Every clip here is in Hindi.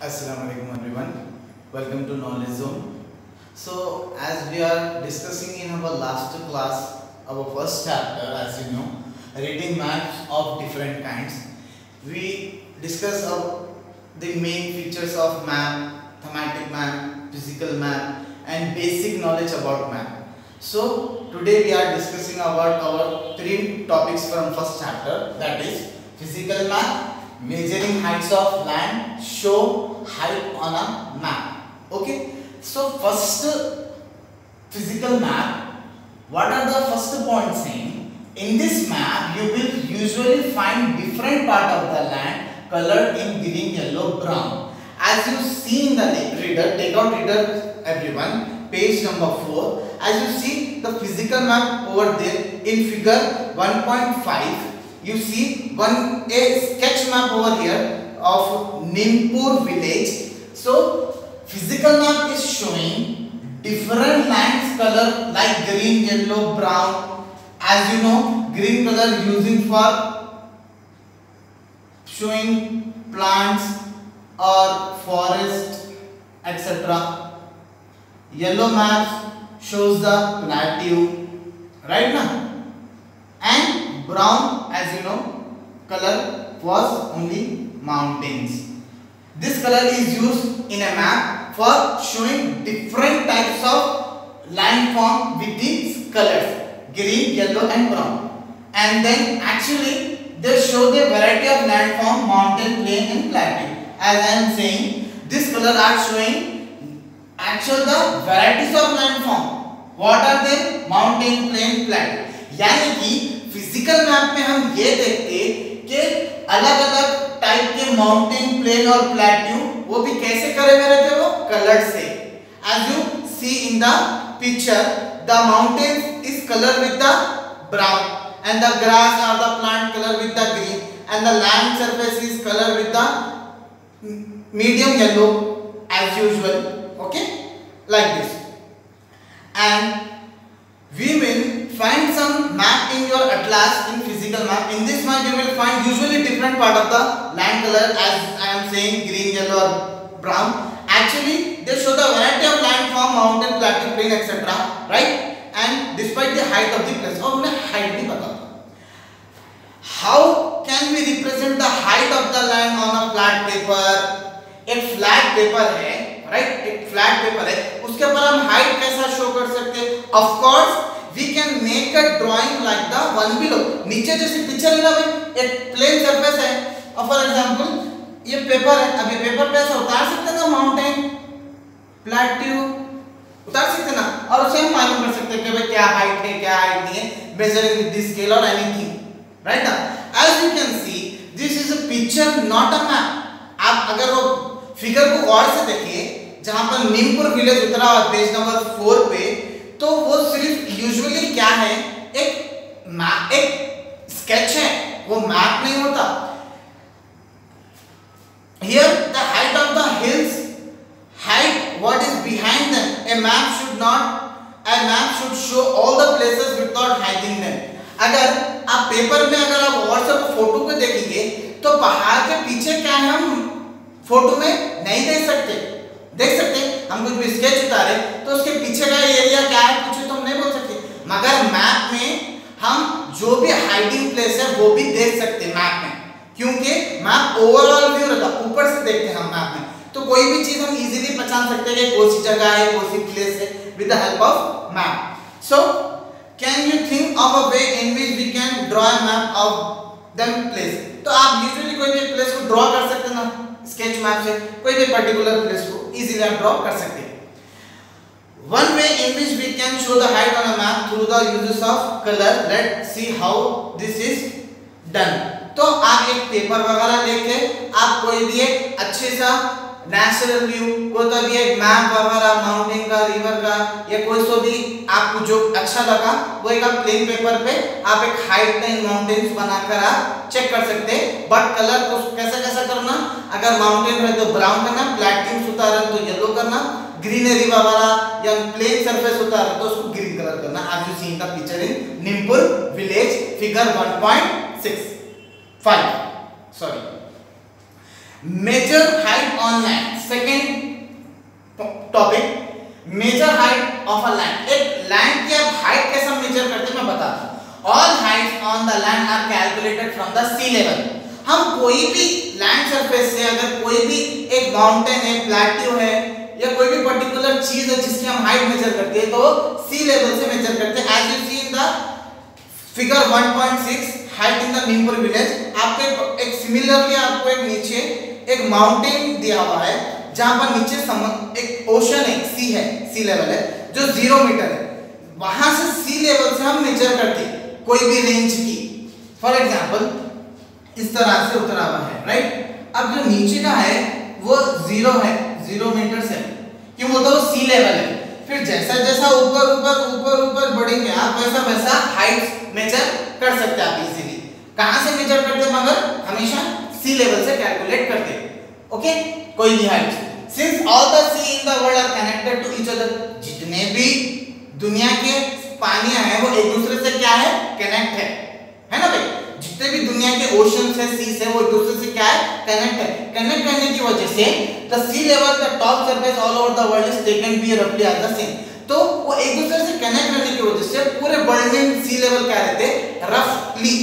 Assalamualaikum everyone. Welcome to Knowledge Zone. So as we are discussing in our last class, our first chapter, as you know, reading maps of different kinds, we discuss the main features of map, thematic map, physical map, and basic knowledge about map. So today we are discussing about our three topics from first chapter, that is physical map, measuring heights of land, show height on a map. Okay, so first physical map, what are the first points saying? In this map you will usually find different part of the land colored in green, yellow, brown. As you see in the reader, take out reader everyone, page number 4. As you see the physical map over there in figure 1.5, you see a sketch map over here of Nimpur village. So physical map is showing different lands color like green, yellow, brown. As you know, green color using for showing plants or forest, etc. Yellow maps shows the plateau, right now, and brown, as you know, color was only mountains. This color is used in a map for showing different types of landform with these colors, green, yellow and brown. And then actually they show the variety of landform, mountain, plain and plateau. As I am saying, this color are showing actual the varieties of landform. What are they? Mountain, plain, plateau. यानी कि फिजिकल मैप में हम ये देखते कि अलग अलग टाइप के माउंटेन, प्लेन और प्लेट्यू वो भी कैसे करे हुए रहते वो कलर से. As you see in the picture, the mountain is colored with the brown and the grass or the plant color with the green and the land surface is colored with the medium yellow as usual. Okay, like this. And we will find some map in your atlas in physical map. In this map you will find usually different part of the land color, as I am saying, green, yellow or brown. Actually they show the variety of landform, mountain, plateau, plain, etc. right? And despite the height of the place. और उन्हें height नहीं पता. How can we represent the height of the land on a flat paper? एक flat paper है, right? एक flat paper है, उसके ऊपर हम height कैसा show कर सकते हैं? Of course we can make a drawing like the one below. नीचे जैसे पिक्चर है ना भाई, एक प्लेन सरफेस है और फॉर एग्जांपल ये पेपर है. अब ये पेपर पे ऐसा उतार सकते हैं ना माउंटेन, प्लेट्यू उतार सकते हैं ना, और उसे हम मालूम कर सकते हैं कि भाई क्या हाइट है क्या हाइट नहीं है, मेजरिंग विद दिस स्केल और एनीथिंग, राइट ना. As you can see this is a picture not a map. आप अगर वो फिगर को गौर से देखिए जहां पर नीमपुर विलेज उतरा हुआ पेज नंबर 4 पे, तो वो सिर्फ यूजुअली क्या है, एक मैप, एक स्केच है, वो मैप नहीं होता. Here the height of the hills, height what is behind them. A map should show all the places without hiding them. अगर आप पेपर में अगर आप व्हाट्सएप फोटो को देखेंगे तो पहाड़ के पीछे क्या है हम फोटो में नहीं देख सकते. देख सकते हम कुछ भी स्केच उतारे तो उसके पीछे का एरिया क्या है कुछ तो हम नहीं बोल सकते, मगर मैप में हम जो भी हाइडिंग प्लेस है वो भी देख सकते हैं मैप में, क्योंकि मैप ओवरऑल व्यू रहता है, ऊपर से देखते हैं हम मैप में, तो कोई भी चीज हम इजीली पहचान सकते हैं कि कौन सी जगह है, कौन सी प्लेस है with the help of map. So can you think of a way in which we can draw a map of that place. तो आप यूजुअली कोई भी प्लेस को ड्रॉ कर सकते हैं ना स्केच मैप से, कोई भी पर्टिकुलर प्लेस को इजीली आप ड्रॉ कर सकते हैं. One way in which we can show the height on a map through the uses of color. Let's see how this is done. तो आप एक पेपर वगैरह लेके आप कोई भी एक अच्छे सा नेचुरल व्यू, कोई तो भी एक मैप वगैरह माउंटेन का, रिवर का, या कोई सो भी आपको जो अच्छा लगा वो एक आप प्लेन पेपर पे आप एक हाइट लाइन माउंटेन्स बनाकर आप चेक कर सकते हैं. बट कलर को कैसा कैसा करना, अगर माउंटेन है तो ब्राउन करना, प्लैटिनम उतारा तो येलो करना, ग्रीनरी वगैरह या प्लेन सरफेस उतारा तो उसको ग्रीन कलर करना. As you see in the picture in Nimpur village figure 1.6 5 sorry. Measure height on lands. Second topic, measure height of a land. एक लैंड की आप हाइट कैसे मेजर करते हैं मैं बताता हूँ। All heights on the land are calculated from the sea level. हम कोई भी लैंड सरफेस से अगर कोई भी एक माउंटेन है, प्लेट्यू है या कोई भी पर्टिकुलर चीज है जिसकी हम हाइट मेजर करते हैं तो सी लेवल से मेजर करते हैं। As you see in the figure 1.6 height in the Neempur village. आपको एक सिमिलरली आपको एक नीचे एक माउंटेन दिया हुआ है जहां पर नीचे एक ओशन है, सी है, सी लेवल है जो 0 मीटर है। वहां से सी लेवल से हम मेजर करते हैं कोई भी रेंज की। फॉर एग्जांपल इस तरह से उतरा हुआ है, राइट। अब जो नीचे का है वो 0 है, 0 मीटर से, क्यों बोलता हूँ सी लेवल है। फिर जैसा जैसा ऊपर ऊपर ऊपर ऊपर बढ़ेंगे आप वैसा वैसा हाइट मेजर कर सकते हैं आप इजीली। कहां से मेजर करते हैं मगर हमेशा सी लेवल से कैलकुलेट करते हैं। ओके, कोई भी height. Since all the sea in the world are connected to each other, जितने भी दुनिया के पानियां हैं वो एक दूसरे से क्या है, कनेक्ट है ना भाई। जितने भी दुनिया के ओशंस है, सीस है, वो एक दूसरे से क्या है, कनेक्ट है। कनेक्ट करने की वजह से the sea level, the top surface all over the world is taken be रफली एज द सेम। तो वो एक दूसरे से कनेक्ट करने की वजह से पूरे वर्ल्ड में सी लेवल क्या रहते, रफली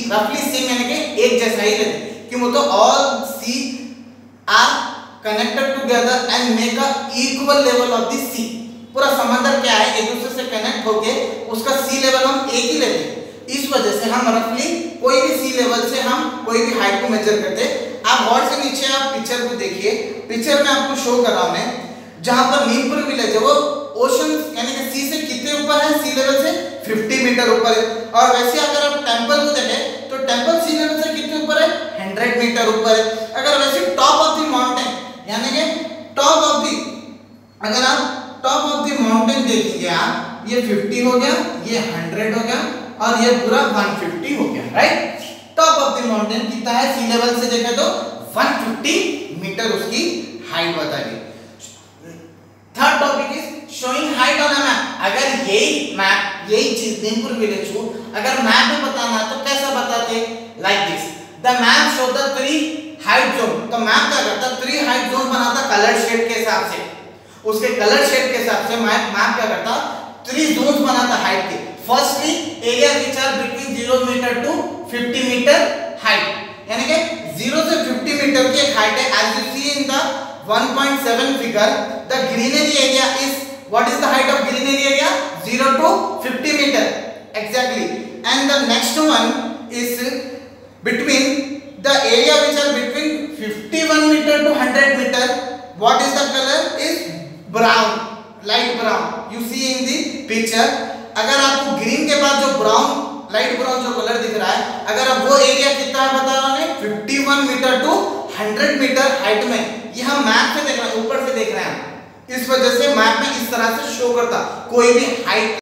सेम, यानी कि एक जैसा ही रहते। क्यों बोलते, all sea are connected together and make a equal level of the sea. पूरा समंदर क्या है, एक दूसरे से कनेक्ट होके उसका सी लेवल हम एक ही लेते हैं। इस वजह से हम रफली कोई भी सी लेवल से हम कोई भी हाइट को मेजर करते हैं। आप गौर से नीचे आप पिक्चर को देखिए, पिक्चर में आपको शो कर रहा हूं मैं, जहां पर नीमपुर विलेज है वो ओशन यानी कि सी से कितने ऊपर है, सी लेवल से 50 मीटर ऊपर है। और वैसे अगर आप टेंपल को देखें तो टेंपल सी लेवल से कितने ऊपर है, 100 मीटर ऊपर है। अगर वैसे टॉप ऑफ द माउंटेन यानी कि टॉप ऑफ द, अगर आप टॉप ऑफ द माउंटेन देखेंगे आप, ये 50 हो गया, ये 100 हो गया और ये पूरा 150 हो गया, right. Top of the mountain कितना है, सी लेवल से देखें तो 150 मीटर उसकी हाइट बता दी। Third topic is showing height on a map. अगर यही मैप, यही चीज नीमपुर विलेज को अगर मैप में बताना तो कैसा बताते, like this, the map show the 3 height zone. तो मैप क्या करता, 3 हाइट जोन बनाता कलर शेड के हिसाब से, उसके कलर शेड के हिसाब से मैप क्या करता, 3 जोन्स बनाता हाइट के। Firstly area which are between 0 meter to 50 meter height, यानी कि 0 से 50 मीटर की एक हाइट है। As you see in the 1.7 figure, the greenery area is, what is the height of greenery area, 0 to 50 meter exactly, and the next one is between the area which are between 51 meter to 100 meter. What is the color is brown, light brown, you see in the picture. अगर आपको ग्रीन के बाद जो ब्राउन, लाइट ब्राउन जो कलर दिख रहा है, अगर आप वो एरिया कितना है बता रहा हूं, 51 मीटर टू 100 मीटर हाइट में। ये हम मैप से देख रहे हैं, ऊपर से देख रहे हैं, इस वजह से मैप में इस तरह से शो करता कोई भी हाइट